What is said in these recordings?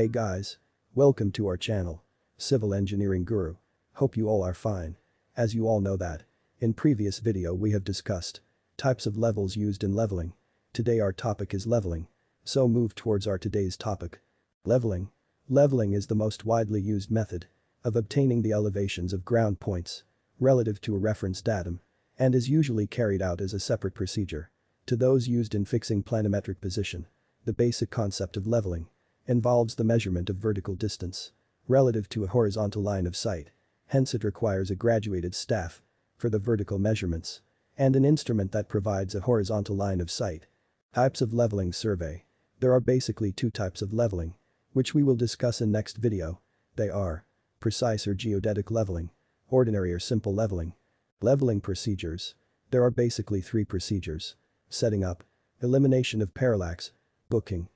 Hey guys. Welcome to our channel. Civil Engineering Guru. Hope you all are fine. As you all know that. In previous video we have discussed types of levels used in leveling. Today our topic is leveling. So move towards our today's topic. Leveling. Leveling is the most widely used method of obtaining the elevations of ground points relative to a reference datum and is usually carried out as a separate procedure to those used in fixing planimetric position. The basic concept of leveling involves the measurement of vertical distance relative to a horizontal line of sight. Hence it requires a graduated staff for the vertical measurements and an instrument that provides a horizontal line of sight. Types of leveling survey. There are basically two types of leveling, which we will discuss in next video. They are precise or geodetic leveling, ordinary or simple leveling. Leveling procedures. There are basically three procedures: setting up, elimination of parallax, booking.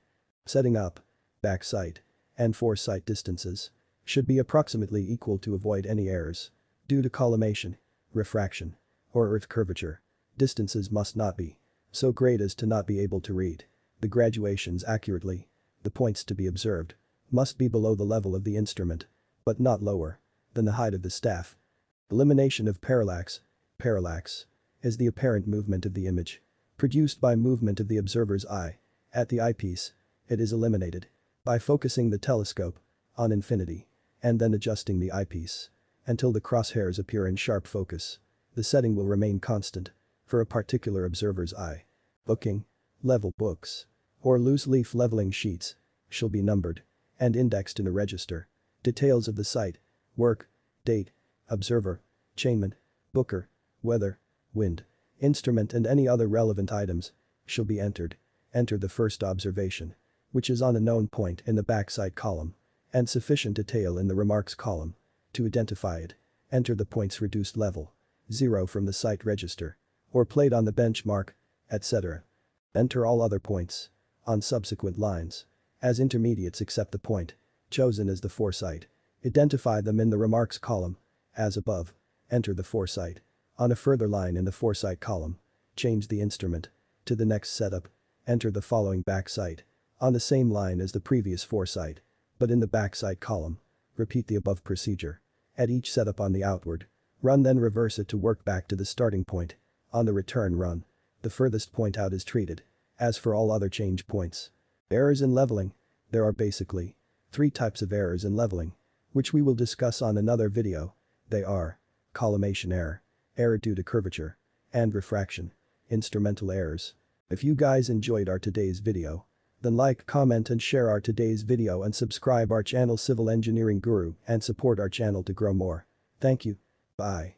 Setting up, back sight, and foresight distances should be approximately equal to avoid any errors due to collimation, refraction, or earth curvature. Distances must not be so great as to not be able to read the graduations accurately. The points to be observed must be below the level of the instrument, but not lower than the height of the staff. Elimination of parallax. Parallax is the apparent movement of the image produced by movement of the observer's eye at the eyepiece. It is eliminated by focusing the telescope on infinity and then adjusting the eyepiece until the crosshairs appear in sharp focus. The setting will remain constant for a particular observer's eye. Booking. Level books or loose leaf leveling sheets shall be numbered and indexed in a register. Details of the site, work, date, observer, chainman, booker, weather, wind, instrument and any other relevant items shall be entered. Enter the first observation, which is on a known point in the backside column, and sufficient detail in the remarks column to identify it. Enter the point's reduced level, 0 from the site register, or plate on the benchmark, etc. Enter all other points on subsequent lines as intermediates except the point chosen as the foresight. Identify them in the remarks column as above. Enter the foresight on a further line in the foresight column. Change the instrument to the next setup. Enter the following backside on the same line as the previous foresight, but in the backside column. Repeat the above procedure at each setup on the outward run, then reverse it to work back to the starting point. On the return run, the furthest point out is treated. As for all other change points. Errors in leveling. There are basically three types of errors in leveling, which we will discuss on another video. They are collimation error, error due to curvature, and refraction. Instrumental errors. If you guys enjoyed our today's video, then like, comment and share our today's video and subscribe our channel Civil Engineering Guru and support our channel to grow more. Thank you. Bye.